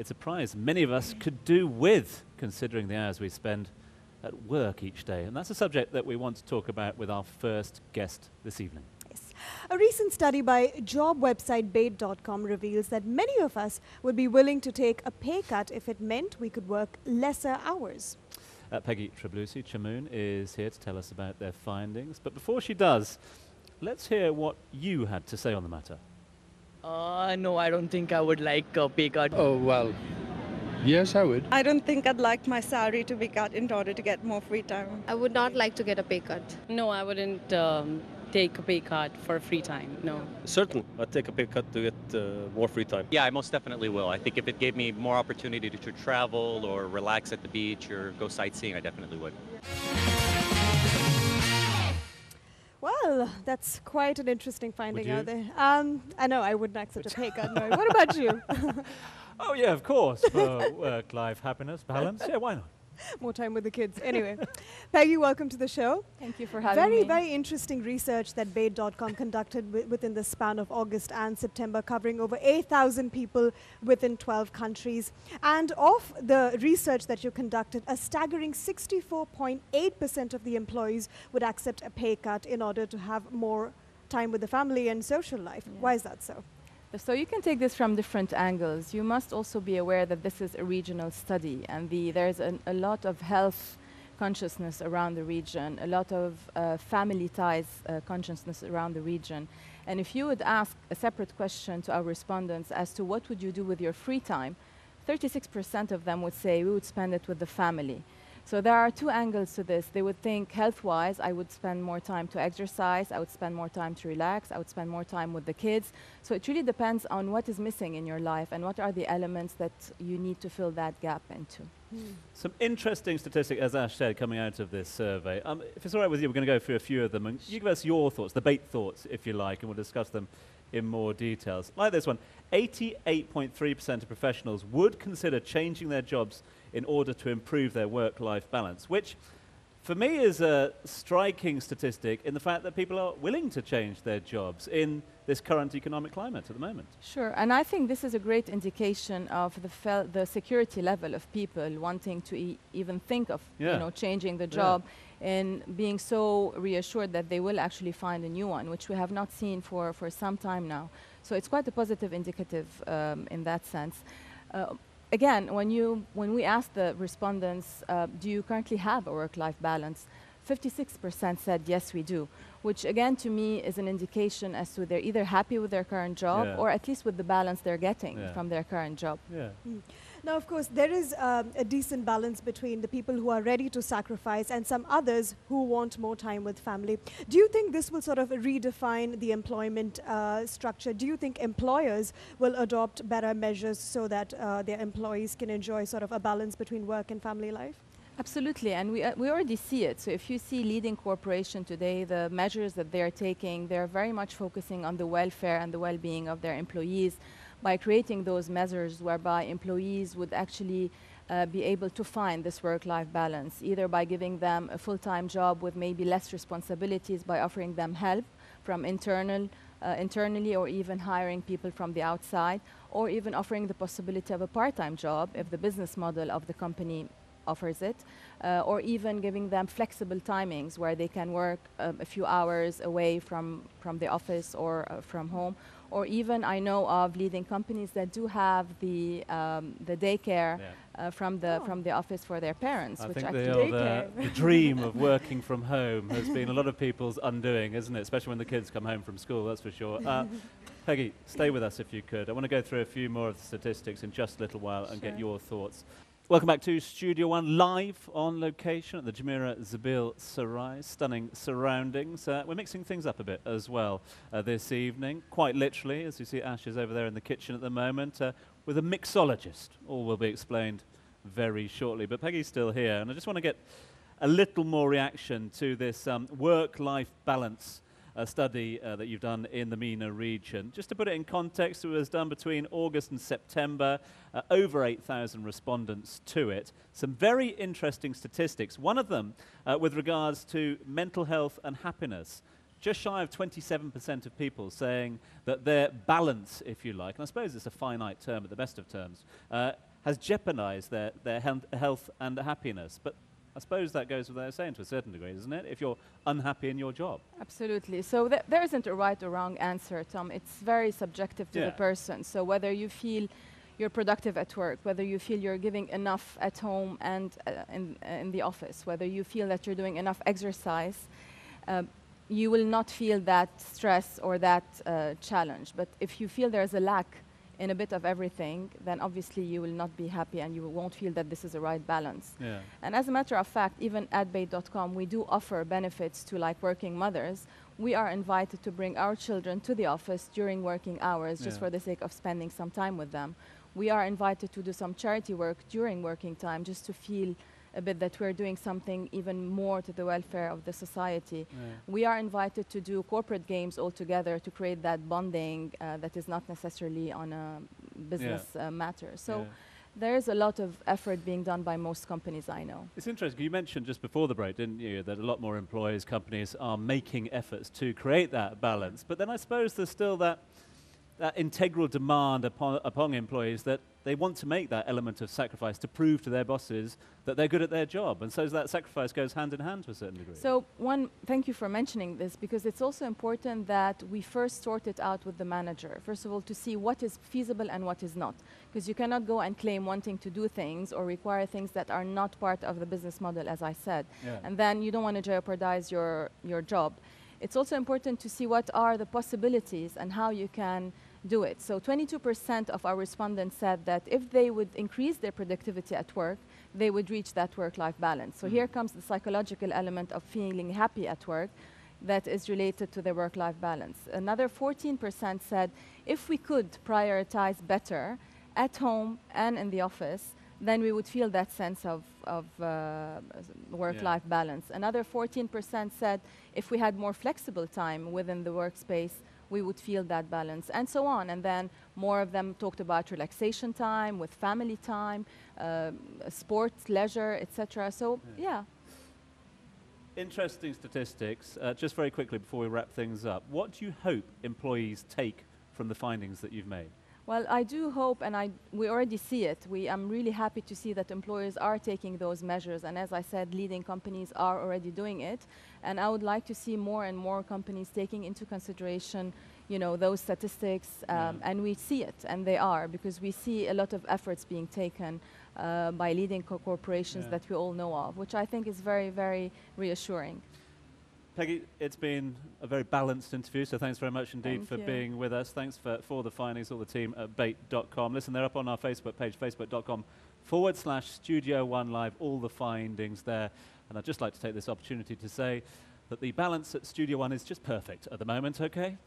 It's a prize many of us could do with, considering the hours we spend at work each day. And that's a subject that we want to talk about with our first guest this evening. Yes. A recent study by job website Bayt.com reveals that many of us would be willing to take a pay cut if it meant we could work lesser hours. Peggy Chamoun is here to tell us about their findings. But before she does, let's hear what you had to say on the matter. No, I don't think I would like a pay cut. Oh, well, yes, I would. I don't think I'd like my salary to be cut in order to get more free time. I would not like to get a pay cut. No, I wouldn't take a pay cut for free time, no. Certainly, I'd take a pay cut to get more free time. Yeah, I most definitely will. I think if it gave me more opportunity to travel or relax at the beach or go sightseeing, I definitely would. Well, that's quite an interesting finding Would you? out there. I know I wouldn't accept a pay cut. No. What about you? Oh, yeah, of course. For work-life happiness, balance. Yeah, why not? More time with the kids. Anyway, Peggy, welcome to the show. Thank you for having me. Very interesting research that Bayt.com conducted within the span of August and September, covering over 8,000 people within 12 countries. And of the research that you conducted, a staggering 64.8% of the employees would accept a pay cut in order to have more time with the family and social life. Yeah. Why is that so? So you can take this from different angles. You must also be aware that this is a regional study, and there's a lot of health consciousness around the region, a lot of family ties consciousness around the region. And if you would ask a separate question to our respondents as to what would you do with your free time, 36% of them would say we would spend it with the family. So there are two angles to this. They would think health-wise, I would spend more time to exercise, I would spend more time to relax, I would spend more time with the kids. So it really depends on what is missing in your life and what are the elements that you need to fill that gap into. Some interesting statistics, as Ash said, coming out of this survey. If it's all right with you, we're going to go through a few of them. And you give us your thoughts, the Bayt thoughts, if you like, and we'll discuss them in more details. Like this one, 88.3% of professionals would consider changing their jobs in order to improve their work-life balance, which for me is a striking statistic in the fact that people are willing to change their jobs in this current economic climate at the moment. Sure, and I think this is a great indication of the security level of people wanting to even think of changing the job and being so reassured that they will actually find a new one, which we have not seen for some time now. So it's quite a positive indicative in that sense. Again, when we asked the respondents, do you currently have a work-life balance? 56% said yes, we do, which again to me is an indication as to they're either happy with their current job or at least with the balance they're getting from their current job. Now, of course, there is a decent balance between the people who are ready to sacrifice and some others who want more time with family. Do you think this will sort of redefine the employment structure? Do you think employers will adopt better measures so that their employees can enjoy sort of a balance between work and family life? Absolutely, and we already see it. So if you see leading corporations today, the measures that they're taking, they're very much focusing on the welfare and the well-being of their employees by creating those measures whereby employees would actually be able to find this work-life balance, either by giving them a full-time job with maybe less responsibilities, by offering them help from internally, or even hiring people from the outside, or even offering the possibility of a part-time job if the business model of the company offers it, or even giving them flexible timings where they can work a few hours away from the office or from home. Or even I know of leading companies that do have the daycare from the office for their parents. I which think actually the dream of working from home has been a lot of people's undoing, isn't it? Especially when the kids come home from school, that's for sure. Peggy, stay with us if you could. I want to go through a few more of the statistics in just a little while and get your thoughts. Welcome back to Studio One, live on location at the Jumeirah Zabil Sarai. Stunning surroundings. We're mixing things up a bit as well this evening, quite literally, as you see Ash is over there in the kitchen at the moment, with a mixologist. All will be explained very shortly. But Peggy's still here, and I just want to get a little more reaction to this work-life balance study that you've done in the MENA region. Just to put it in context, it was done between August and September, over 8,000 respondents to it. Some very interesting statistics, one of them with regards to mental health and happiness. Just shy of 27% of people saying that their balance, if you like, and I suppose it's a finite term at the best of terms, has jeopardized their health and happiness. But I suppose that goes without saying to a certain degree, doesn't it? If you're unhappy in your job. Absolutely. So there isn't a right or wrong answer, Tom. It's very subjective to the person. So whether you feel you're productive at work, whether you feel you're giving enough at home and in the office, whether you feel that you're doing enough exercise, you will not feel that stress or that challenge. But if you feel there's a lack in a bit of everything, then obviously you will not be happy and you won't feel that this is the right balance. Yeah. And as a matter of fact, even at Bayt.com, we do offer benefits to like working mothers. We are invited to bring our children to the office during working hours just for the sake of spending some time with them. We are invited to do some charity work during working time just to feel a bit that we're doing something even more to the welfare of the society. We are invited to do corporate games all together to create that bonding that is not necessarily on a business matter. So there is a lot of effort being done by most companies I know. It's interesting. You mentioned just before the break, didn't you, that a lot more employers, companies are making efforts to create that balance. But then I suppose there's still that integral demand upon employees that they want to make that element of sacrifice to prove to their bosses that they're good at their job. And so that sacrifice goes hand in hand to a certain degree. So thank you for mentioning this, because it's also important that we first sort it out with the manager. First of all, to see what is feasible and what is not. Because you cannot go and claim wanting to do things or require things that are not part of the business model, as I said. And then you don't want to jeopardize your job. It's also important to see what are the possibilities and how you can do it. So 22% of our respondents said that if they would increase their productivity at work, they would reach that work-life balance. So here comes the psychological element of feeling happy at work that is related to the work-life balance. Another 14% said if we could prioritize better at home and in the office, then we would feel that sense of work-life balance. Another 14% said if we had more flexible time within the workspace, we would feel that balance, and so on. And then more of them talked about relaxation time, with family time, sports, leisure, etc. So, Interesting statistics. Just very quickly before we wrap things up, what do you hope employees take from the findings that you've made? Well, I do hope, and we already see it. I'm really happy to see that employers are taking those measures. And as I said, leading companies are already doing it. And I would like to see more and more companies taking into consideration, those statistics. And we see it, and they are, because we see a lot of efforts being taken by leading corporations that we all know of, which I think is very, very reassuring. Peggy, it's been a very balanced interview, so thanks very much indeed for being with us. Thanks for the findings, all the team at Bayt.com. Listen, they're up on our Facebook page, facebook.com/Studio One Live, all the findings there. And I'd just like to take this opportunity to say that the balance at Studio One is just perfect at the moment, okay?